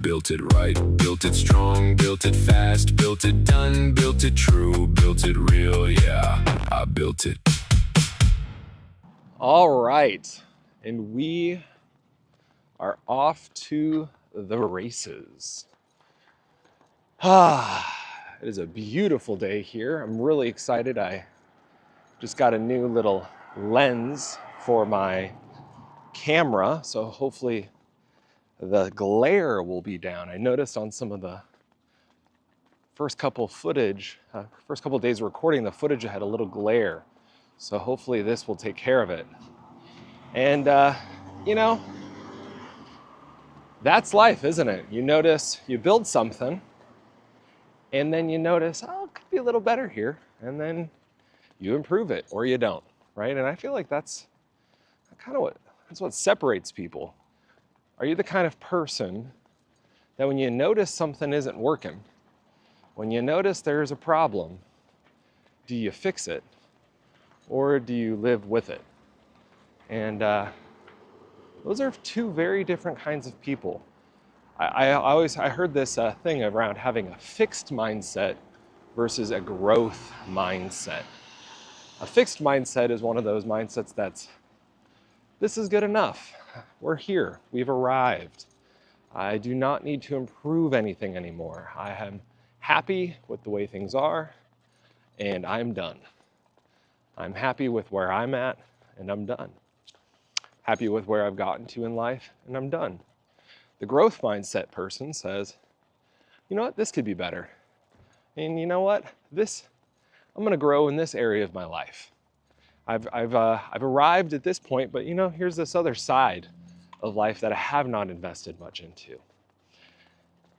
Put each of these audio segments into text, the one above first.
Built it right, built it strong, built it fast, built it done, built it true, built it real, yeah, I built it. All right, and we are off to the races. It is a beautiful day here. I'm really excited. I just got a new little lens for my camera, so hopefully the glare will be down. I noticed on some of the first couple days of recording, the footage had a little glare. So hopefully this will take care of it. And, that's life, isn't it? You notice, you build something, and then you notice, oh, it could be a little better here. And then you improve it, or you don't, right? And I feel like that's what separates people. Are you the kind of person that when you notice something isn't working, when you notice there's a problem, do you fix it, or do you live with it? And those are two very different kinds of people. I heard this thing around having a fixed mindset versus a growth mindset. A fixed mindset is one of those mindsets that's, this is good enough. We're here, we've arrived. I do not need to improve anything anymore. I am happy with the way things are, and I'm done. I'm happy with where I'm at, and I'm done. Happy with where I've gotten to in life, and I'm done. The growth mindset person says, you know what, this could be better. And you know what, I'm gonna grow in this area of my life. I've arrived at this point, but here's this other side of life that I have not invested much into.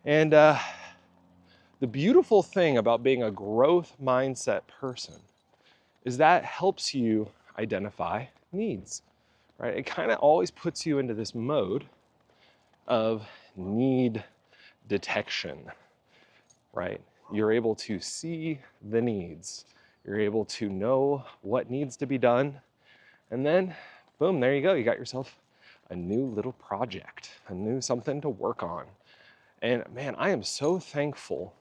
And the beautiful thing about being a growth mindset person is that helps you identify needs, right? It kind of always puts you into this mode of need detection, right? You're able to see the needs. You're able to know what needs to be done. And then, boom, there you go. You got yourself a new little project, a new something to work on. And man, I am so thankful.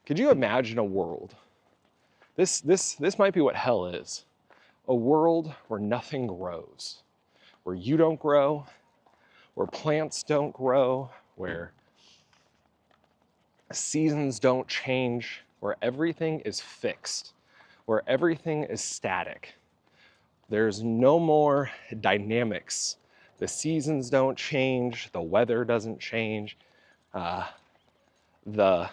Could you imagine a world? This might be what hell is. A world where nothing grows, where you don't grow, where plants don't grow, where seasons don't change, where everything is fixed, where everything is static. There's no more dynamics. The seasons don't change, the weather doesn't change, the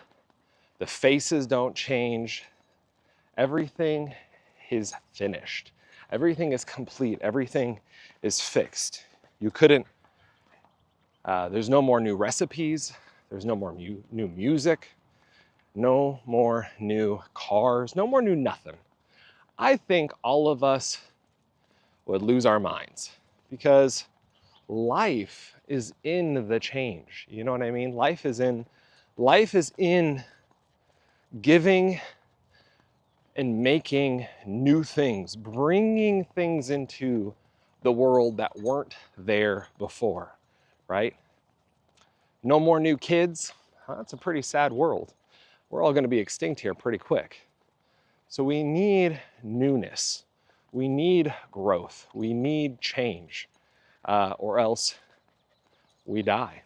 faces don't change. Everything is finished. Everything is complete. Everything is fixed. You couldn't, there's no more new recipes. There's no more new music. No more new cars. No more new nothing. I think all of us would lose our minds because life is in the change. You know what I mean? Life is in giving and making new things, bringing things into the world that weren't there before, right? No more new kids. That's a pretty sad world. We're all going to be extinct here pretty quick. So we need newness. We need growth. We need change, or else we die.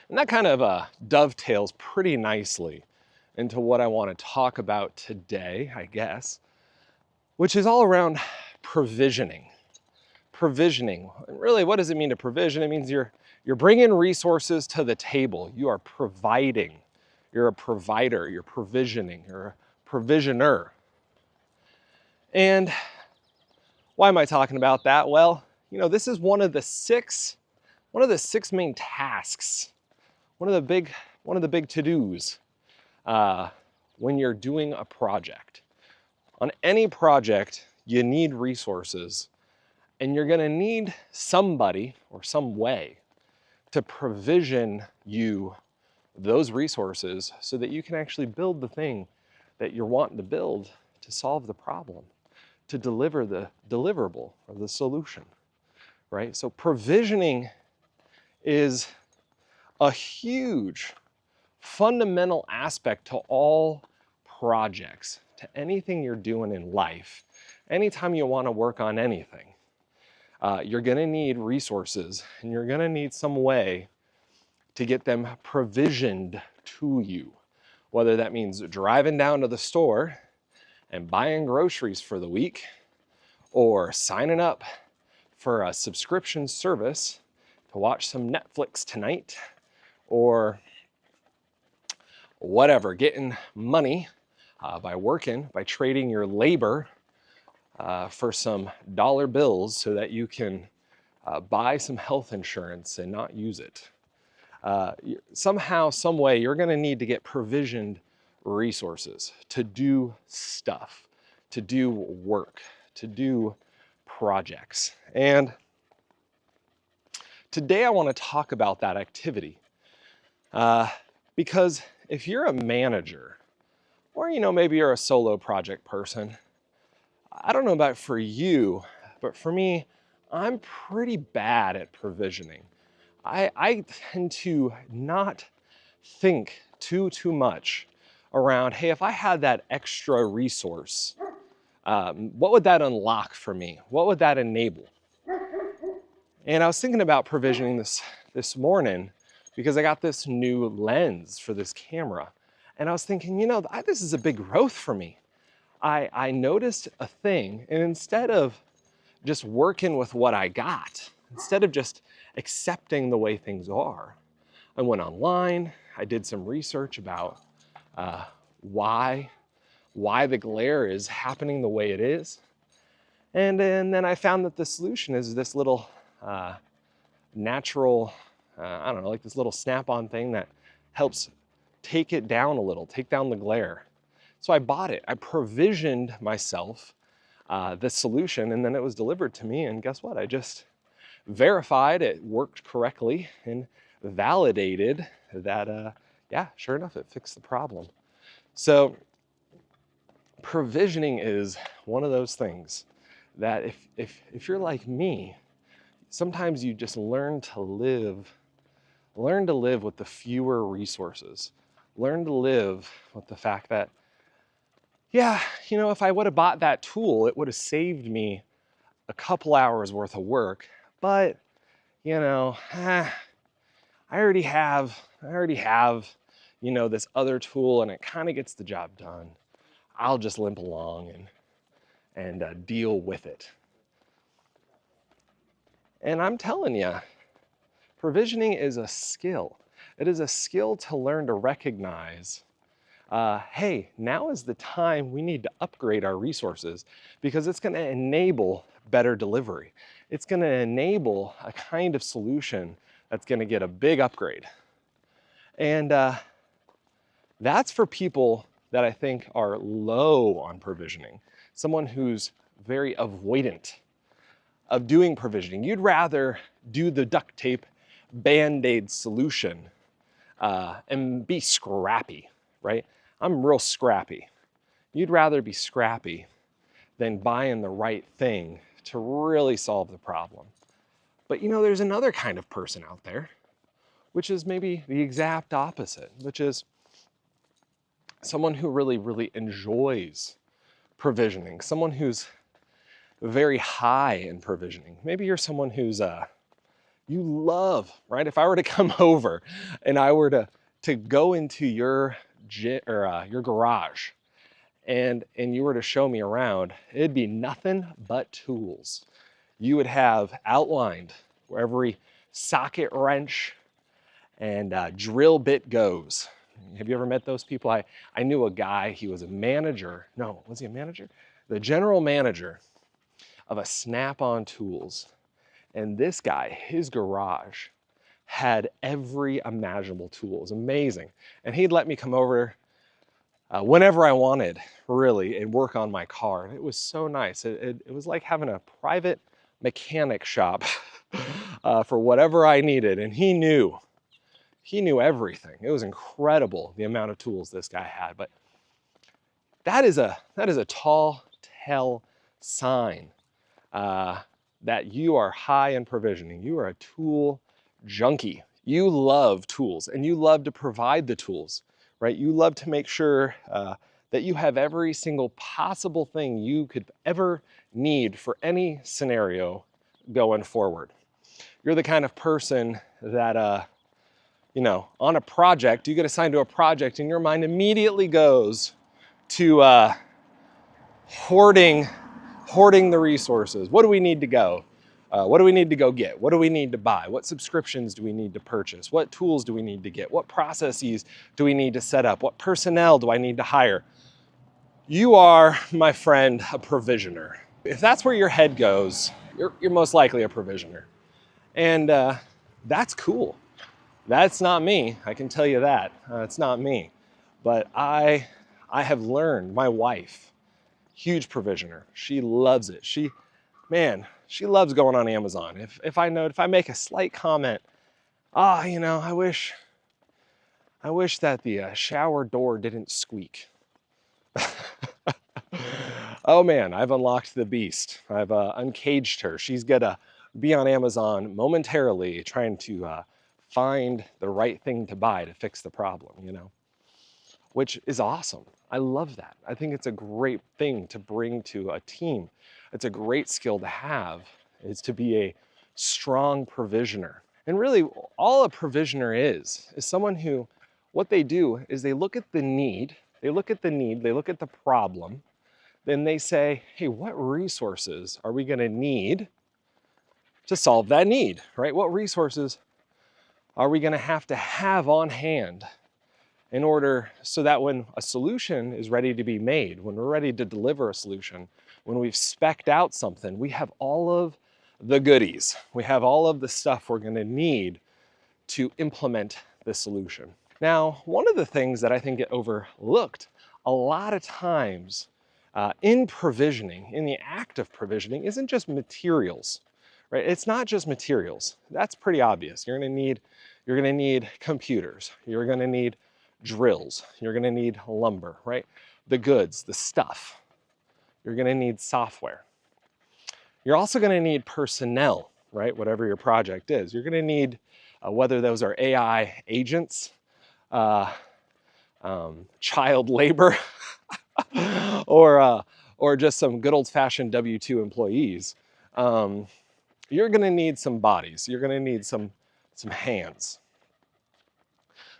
And that kind of dovetails pretty nicely into what I want to talk about today, I guess, which is all around provisioning. Provisioning. And really, what does it mean to provision? It means you're bringing resources to the table. You are providing. You're a provider. You're provisioning. You're a provisioner. And why am I talking about that? Well, this is one of the six main tasks. One of the big to-dos when you're doing a project. On any project, you need resources, and you're going to need somebody or some way to provision you those resources so that you can actually build the thing that you're wanting to build to solve the problem, to deliver the deliverable or the solution, right? So provisioning is a huge fundamental aspect to all projects, to anything you're doing in life. Anytime you want to work on anything, you're going to need resources, and you're going to need some way to get them provisioned to you. Whether that means driving down to the store and buying groceries for the week, or signing up for a subscription service to watch some Netflix tonight, or whatever, getting money by working, by trading your labor for some dollar bills so that you can buy some health insurance and not use it. Somehow, some way, you're going to need to get provisioned resources to do stuff, to do work, to do projects. And today I want to talk about that activity because if you're a manager, or maybe you're a solo project person, I don't know about for you, but for me, I'm pretty bad at provisioning. I tend to not think too much around, hey, if I had that extra resource, what would that unlock for me? What would that enable? And I was thinking about provisioning this morning because I got this new lens for this camera. And I was thinking, this is a big growth for me. I noticed a thing, and instead of just working with what I got, instead of just accepting the way things are, I went online, I did some research about why the glare is happening the way it is. And then I found that the solution is this little natural, like this little snap-on thing that helps take it down a little, take down the glare. So I bought it. I provisioned myself the solution, and then it was delivered to me. And guess what? I just verified it worked correctly and validated that, sure enough, it fixed the problem. So provisioning is one of those things that if you're like me, sometimes you just learn to live with the fewer resources. Learn to live with the fact that, if I would have bought that tool, it would have saved me a couple hours worth of work. But, I already have, this other tool, and it kind of gets the job done. I'll just limp along and deal with it. And I'm telling you, provisioning is a skill. It is a skill to learn to recognize, hey, now is the time we need to upgrade our resources because it's going to enable better delivery. It's going to enable a kind of solution that's going to get a big upgrade. And that's for people that I think are low on provisioning, someone who's very avoidant of doing provisioning. You'd rather do the duct tape Band-Aid solution and be scrappy, right? I'm real scrappy. You'd rather be scrappy than buying the right thing to really solve the problem. But there's another kind of person out there, which is maybe the exact opposite, which is someone who really, really enjoys provisioning, someone who's very high in provisioning. Maybe you're someone who's you love, right? If I were to come over and I were to go into your garage and you were to show me around, it'd be nothing but tools. You would have outlined where every socket wrench and drill bit goes. Have you ever met those people? I knew a guy, he was a manager. No, was he a manager? The general manager of a Snap-on Tools. And this guy, his garage had every imaginable tool. It was amazing. And he'd let me come over whenever I wanted, really, and work on my car. It was so nice. It was like having a private mechanic shop for whatever I needed. And he knew everything. It was incredible, the amount of tools this guy had. But that is a tall tell sign that you are high in provisioning. You are a tool junkie. You love tools and you love to provide the tools, right? You love to make sure that you have every single possible thing you could ever need for any scenario going forward. You're the kind of person that, on a project, you get assigned to a project and your mind immediately goes to hoarding the resources. What do we need to go? What do we need to go get? What do we need to buy? What subscriptions do we need to purchase? What tools do we need to get? What processes do we need to set up? What personnel do I need to hire? You are, my friend, a provisioner. If that's where your head goes, you're most likely a provisioner. And that's cool. That's not me. I can tell you that. It's not me. But I have learned, my wife, huge provisioner. She loves it. She loves going on Amazon. If I make a slight comment, I wish that the shower door didn't squeak. Oh man, I've unlocked the beast. I've uncaged her. She's gonna be on Amazon momentarily trying to find the right thing to buy to fix the problem, which is awesome. I love that. I think it's a great thing to bring to a team. It's a great skill to have, is to be a strong provisioner. And really, all a provisioner is someone who, what they do is they look at the need, they look at the problem, then they say, hey, what resources are we gonna need to solve that need, right? What resources are we gonna have to have on hand in order so that when a solution is ready to be made, when we're ready to deliver a solution, when we've spec'd out something, we have all of the goodies. We have all of the stuff we're gonna need to implement the solution. Now, one of the things that I think get overlooked a lot of times in provisioning, in the act of provisioning, isn't just materials, right? It's not just materials. That's pretty obvious. You're gonna need computers. You're gonna need drills. You're gonna need lumber, right? The goods, the stuff. You're gonna need software. You're also gonna need personnel, right? Whatever your project is. You're gonna need, whether those are AI agents, child labor, or just some good old-fashioned W-2 employees. You're gonna need some bodies. You're gonna need some hands.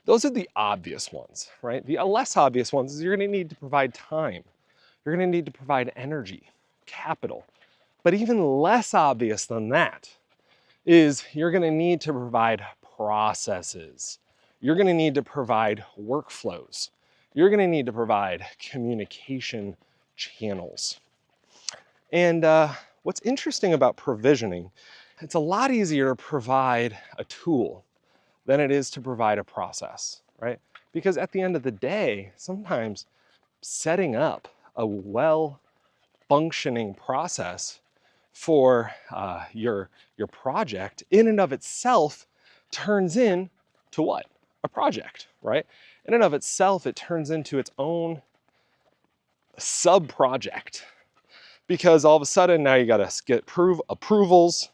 Those are the obvious ones, right? The less obvious ones is you're gonna need to provide time. You're gonna need to provide energy, capital. But even less obvious than that is you're gonna need to provide processes. You're gonna need to provide workflows. You're gonna need to provide communication channels. And what's interesting about provisioning, it's a lot easier to provide a tool than it is to provide a process, right? Because at the end of the day, sometimes setting up a well-functioning process for your project in and of itself turns into what? A project, right? In and of itself, it turns into its own sub-project, because all of a sudden now you gotta get approvals,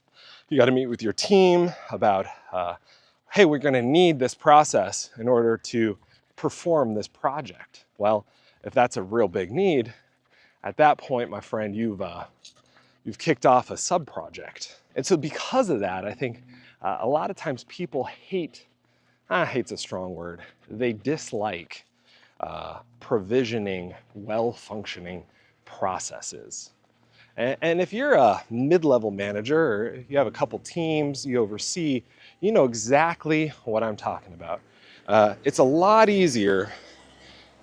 you gotta meet with your team about, hey, we're gonna need this process in order to perform this project. Well, if that's a real big need, at that point, my friend, you've kicked off a sub-project. And so because of that, I think a lot of times people hate's a strong word, they dislike provisioning well-functioning processes. And if you're a mid-level manager, or you have a couple teams you oversee, you know exactly what I'm talking about. It's a lot easier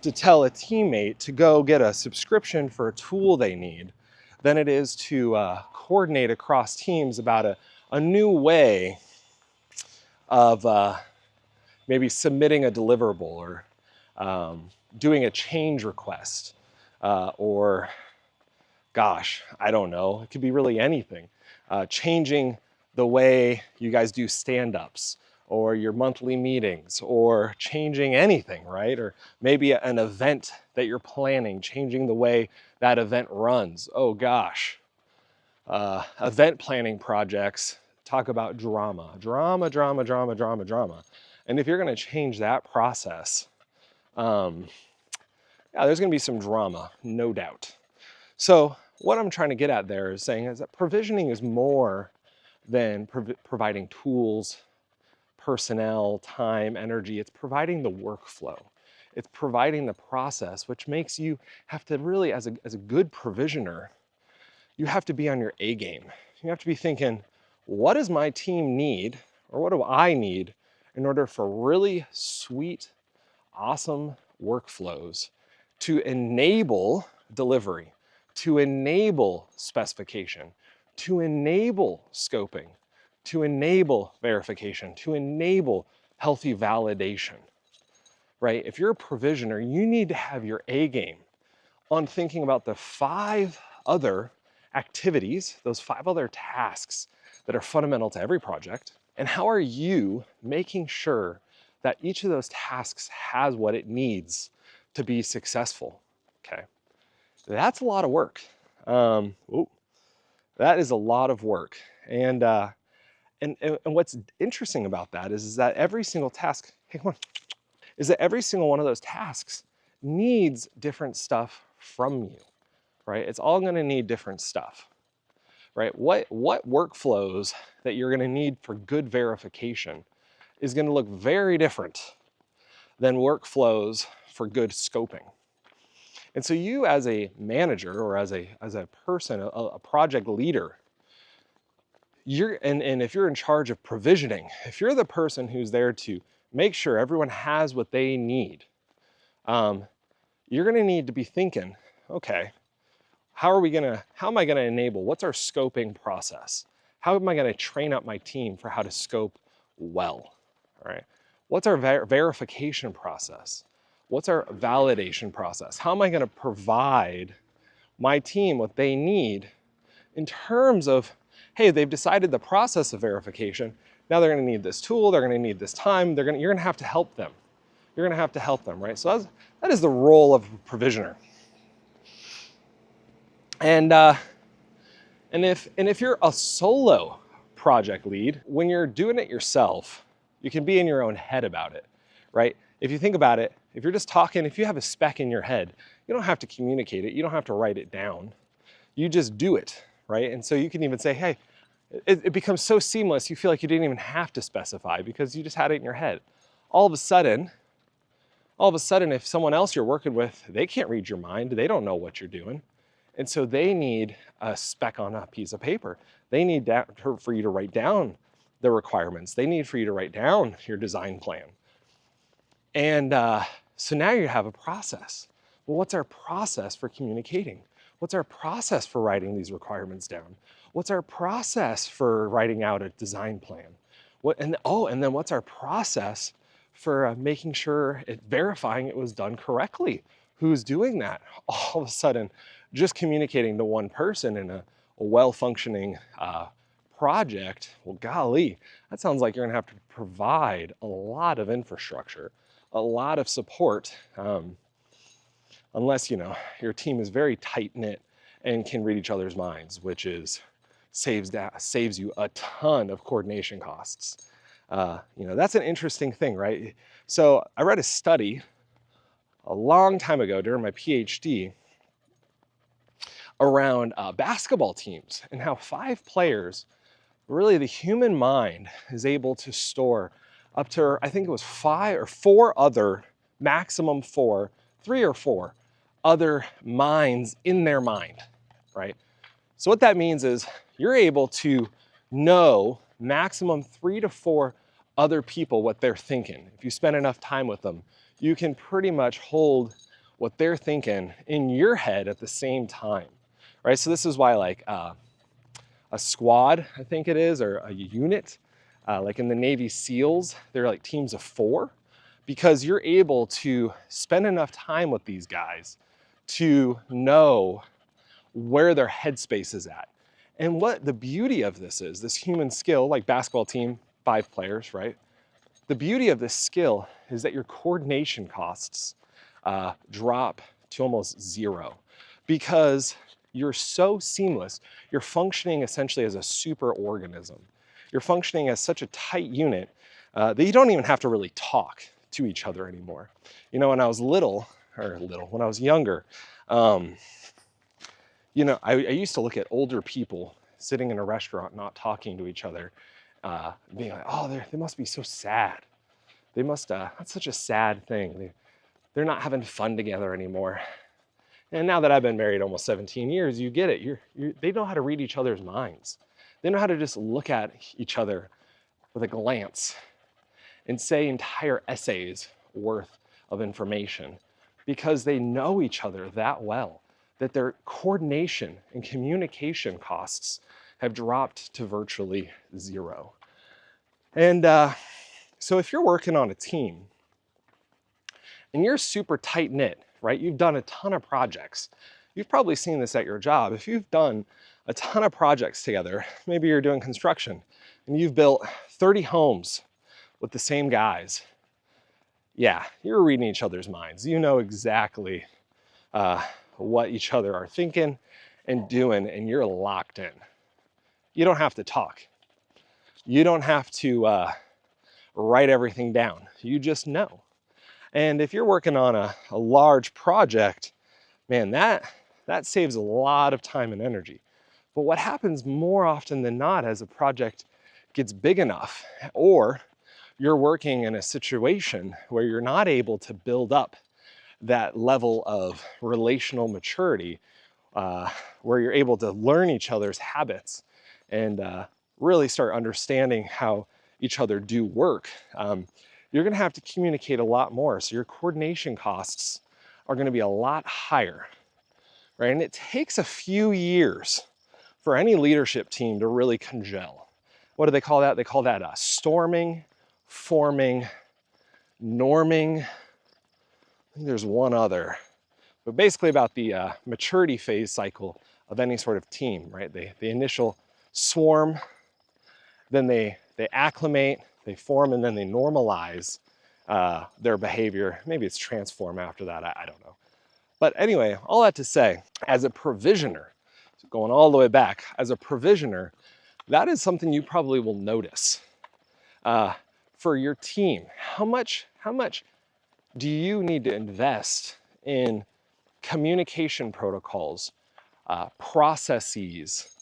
to tell a teammate to go get a subscription for a tool they need than it is to coordinate across teams about a new way of maybe submitting a deliverable, or doing a change request, or gosh, I don't know, it could be really anything. Changing the way you guys do stand-ups or your monthly meetings, or changing anything, right? Or maybe an event that you're planning, changing the way that event runs. Oh gosh, event planning projects talk about drama. Drama, drama, drama, drama, drama. And if you're gonna change that process, yeah, there's gonna be some drama, no doubt. So what I'm trying to get at there is saying is that provisioning is more than providing tools, personnel, time, energy. It's providing the workflow. It's providing the process, which makes you have to really, as a good provisioner, you have to be on your A game. You have to be thinking, what does my team need, or what do I need in order for really sweet, awesome workflows to enable delivery, to enable specification, to enable scoping, to enable verification, to enable healthy validation, right? If you're a provisioner, you need to have your A game on thinking about the 5 other activities, those 5 other tasks that are fundamental to every project. And how are you making sure that each of those tasks has what it needs to be successful? Okay, that's a lot of work. That is a lot of work. And what's interesting about that is that every single task, hey, come on, is that every single one of those tasks needs different stuff from you, right? It's all gonna need different stuff, right? What workflows that you're gonna need for good verification is gonna look very different than workflows for good scoping. And so you as a manager or as a person, a project leader, and if you're in charge of provisioning, if you're the person who's there to make sure everyone has what they need, you're gonna need to be thinking, okay, how am I gonna enable, what's our scoping process? How am I gonna train up my team for how to scope well, all right? What's our verification process? What's our validation process? How am I gonna provide my team what they need in terms of, hey, they've decided the process of verification, now they're gonna need this tool, they're gonna need this time, you're gonna have to help them. You're gonna have to help them, right? So that is the role of a provisioner. And if you're a solo project lead, when you're doing it yourself, you can be in your own head about it, right? If you think about it, if you're just talking, if you have a spec in your head, you don't have to communicate it, you don't have to write it down. You just do it, right? And so you can even say, hey, it becomes so seamless, you feel like you didn't even have to specify because you just had it in your head. All of a sudden, if someone else you're working with, they can't read your mind, they don't know what you're doing. And so they need a spec on a piece of paper. They need for you to write down the requirements. They need for you to write down your design plan. And so now you have a process. Well, what's our process for communicating? What's our process for writing these requirements down? What's our process for writing out a design plan? And then what's our process for making sure verifying it was done correctly? Who's doing that? All of a sudden, just communicating to one person in a well-functioning project, well, golly, that sounds like you're gonna have to provide a lot of infrastructure, a lot of support, unless your team is very tight-knit and can read each other's minds, which saves you a ton of coordination costs. That's an interesting thing, right? So I read a study a long time ago during my PhD around basketball teams and how 5 players, really the human mind is able to store up to, I think it was 5 or 4 other, maximum 4, 3 or 4 other minds in their mind, right? So what that means is you're able to know maximum 3 to 4 other people what they're thinking. If you spend enough time with them, you can pretty much hold what they're thinking in your head at the same time, right? So this is why like a squad, I think it is, or a unit, like in the Navy SEALs, they're like teams of 4, because you're able to spend enough time with these guys to know where their headspace is at. And what the beauty of this is, this human skill, like basketball team, 5 players, right? The beauty of this skill is that your coordination costs drop to almost 0 because you're so seamless. You're functioning essentially as a super organism. You're functioning as such a tight unit that you don't even have to really talk to each other anymore. You know, when I was when I was younger, you know, I used to look at older people sitting in a restaurant not talking to each other, being like, oh, they must be so sad. They must, that's such a sad thing. They're not having fun together anymore. And now that I've been married almost 17 years, you get it. They know how to read each other's minds. They know how to just look at each other with a glance and say entire essays worth of information because they know each other that well that their coordination and communication costs have dropped to virtually zero. And so if you're working on a team and you're super tight knit, right? You've done a ton of projects. You've probably seen this at your job. If you've done a ton of projects together, maybe you're doing construction and you've built 30 homes with the same guys. Yeah, you're reading each other's minds. You know exactly what each other are thinking and doing, and you're locked in. You don't have to talk. You don't have to write everything down. You just know. And if you're working on a large project, man, that saves a lot of time and energy. But what happens more often than not as a project gets big enough, or you're working in a situation where you're not able to build up that level of relational maturity, where you're able to learn each other's habits and really start understanding how each other do work, you're gonna have to communicate a lot more. So your coordination costs are gonna be a lot higher, right? And it takes a few years for any leadership team to really congeal. What do they call that? They call that storming, forming, norming. I think there's one other, but basically about the maturity phase cycle of any sort of team, right? The initial swarm, then they acclimate, they form, and then they normalize their behavior. Maybe it's transform after that, I don't know. But anyway, all that to say, as a provisioner, going all the way back, as a provisioner, that is something you probably will notice for your team. How much do you need to invest in communication protocols, processes,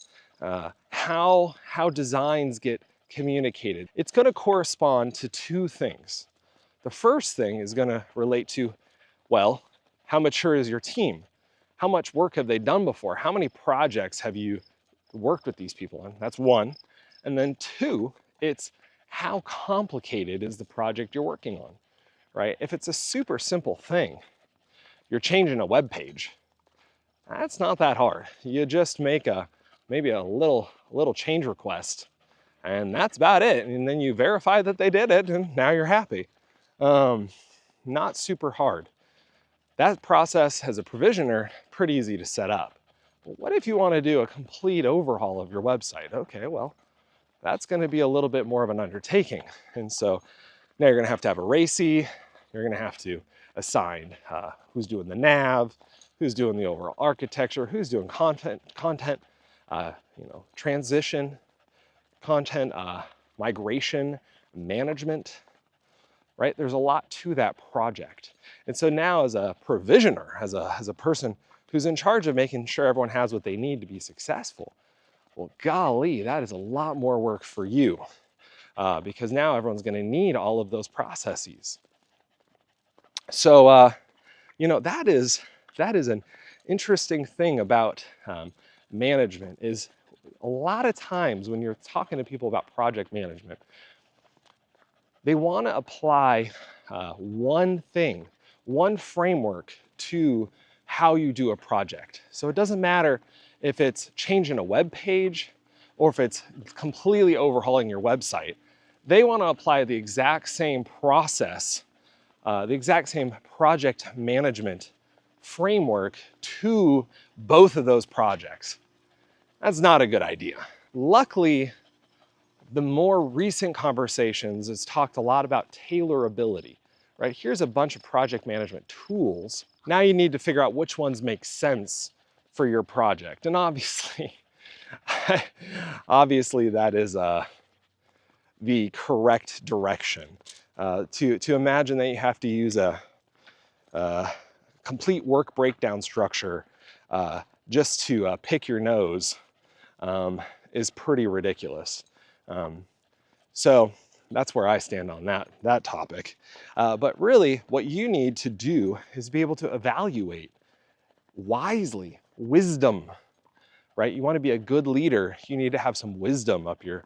how designs get communicated? It's going to correspond to two things. The first thing is going to relate to, well, how mature is your team? How much work have they done before? How many projects have you worked with these people on? That's one. And then two, it's how complicated is the project you're working on, right? If it's a super simple thing, you're changing a web page, that's not that hard. You just make maybe a little change request, and that's about it. And then you verify that they did it, and now you're happy. Not super hard. That process as a provisioner, pretty easy to set up. But what if you want to do a complete overhaul of your website? Okay, well, that's going to be a little bit more of an undertaking. And so now you're going to have a RACI, you're going to have to assign who's doing the nav, who's doing the overall architecture, who's doing content, transition, content, migration, management, right? There's a lot to that project. And so now as a provisioner, as a person who's in charge of making sure everyone has what they need to be successful, well, golly, that is a lot more work for you because now everyone's gonna need all of those processes. So, that is an interesting thing about management is a lot of times when you're talking to people about project management, they want to apply one thing, one framework to how you do a project. So it doesn't matter if it's changing a web page or if it's completely overhauling your website. They want to apply the exact same process, the exact same project management framework to both of those projects. That's not a good idea. Luckily, the more recent conversations has talked a lot about tailorability, right? Here's a bunch of project management tools. Now you need to figure out which ones make sense for your project. And obviously, that is the correct direction. To imagine that you have to use a complete work breakdown structure just to pick your nose is pretty ridiculous. So that's where I stand on that topic. But really, what you need to do is be able to evaluate wisely, wisdom, right? You want to be a good leader, you need to have some wisdom up your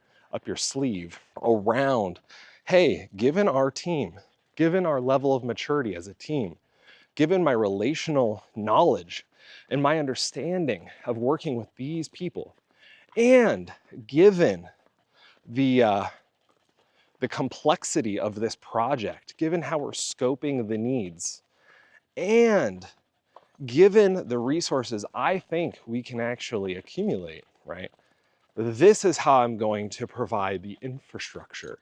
sleeve around, hey, given our team, given our level of maturity as a team, given my relational knowledge and my understanding of working with these people, and given the complexity of this project, given how we're scoping the needs, and given the resources I think we can actually accumulate, right? This is how I'm going to provide the infrastructure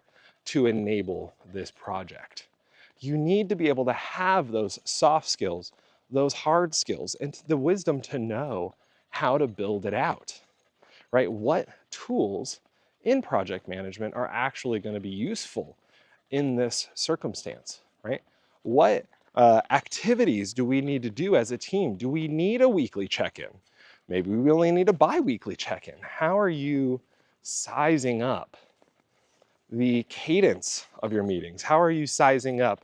to enable this project. You need to be able to have those soft skills, those hard skills, and the wisdom to know how to build it out, right? What tools in project management are actually going to be useful in this circumstance, right? What activities do we need to do as a team? Do we need a weekly check-in? Maybe we only need a bi-weekly check-in. How are you sizing up the cadence of your meetings? How are you sizing up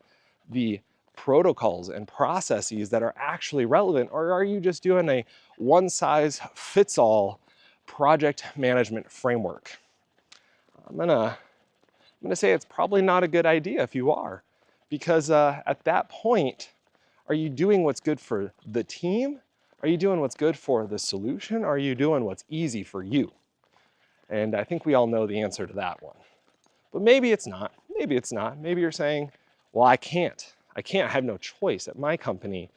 the protocols and processes that are actually relevant? Or are you just doing a one-size-fits-all project management framework? I'm gonna say it's probably not a good idea if you are, because at that point, are you doing what's good for the team? Are you doing what's good for the solution? Or are you doing what's easy for you? And I think we all know the answer to that one. But maybe it's not. Maybe it's not. Maybe you're saying, well, I can't. I have no choice at my company.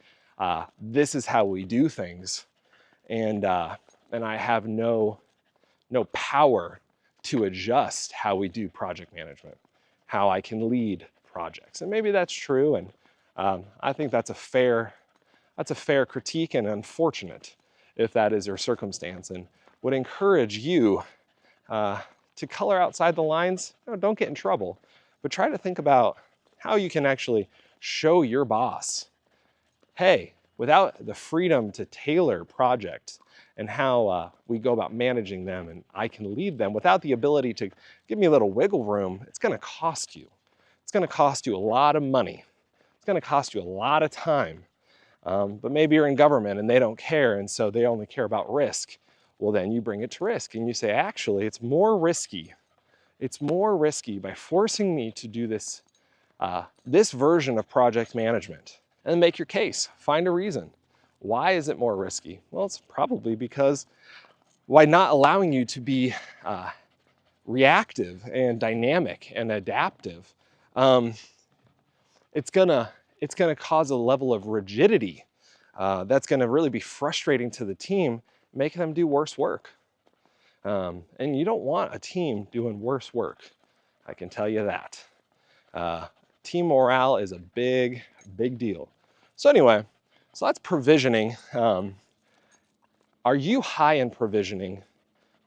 This is how we do things. And I have no power to adjust how we do project management, how I can lead projects. And maybe that's true. And I think that's a fair critique, and unfortunate if that is your circumstance, and would encourage you to color outside the lines. No, don't get in trouble, but try to think about how you can actually show your boss, hey, without the freedom to tailor projects and how we go about managing them, and I can lead them without the ability to give me a little wiggle room, it's going to cost you. It's going to cost you a lot of money. It's going to cost you a lot of time. But maybe you're in government and they don't care, and so they only care about risk. Well, then you bring it to risk and you say, actually, it's more risky. It's more risky by forcing me to do this, this version of project management. And make your case. Find a reason. Why is it more risky? Well, it's probably because why not allowing you to be reactive and dynamic and adaptive, it's gonna cause a level of rigidity that's gonna really be frustrating to the team, making them do worse work. And you don't want a team doing worse work. I can tell you that. Team morale is a big, big deal. So anyway, so that's provisioning. Are you high in provisioning?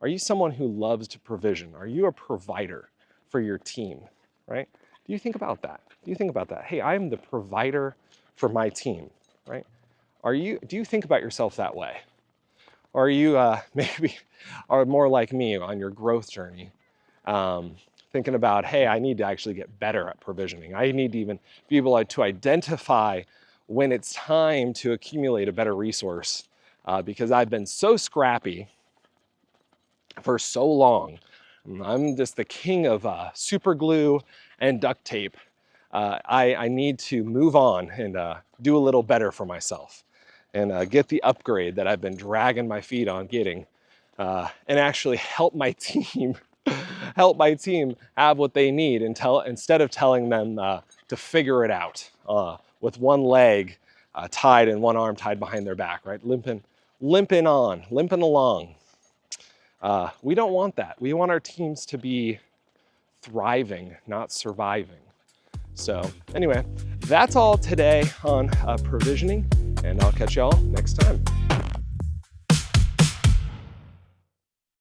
Are you someone who loves to provision? Are you a provider for your team, right? Do you think about that? Do you think about that? Hey, I'm the provider for my team, right? Do you think about yourself that way? Or are you maybe are more like me on your growth journey, thinking about, hey, I need to actually get better at provisioning. I need to even be able to identify when it's time to accumulate a better resource, because I've been so scrappy for so long. I'm just the king of super glue and duct tape. I need to move on and do a little better for myself, and get the upgrade that I've been dragging my feet on getting, and actually help my team have what they need, instead of telling them to figure it out with one leg tied and one arm tied behind their back, right? Limping along. We don't want that. We want our teams to be thriving, not surviving. So anyway, that's all today on provisioning, and I'll catch y'all next time.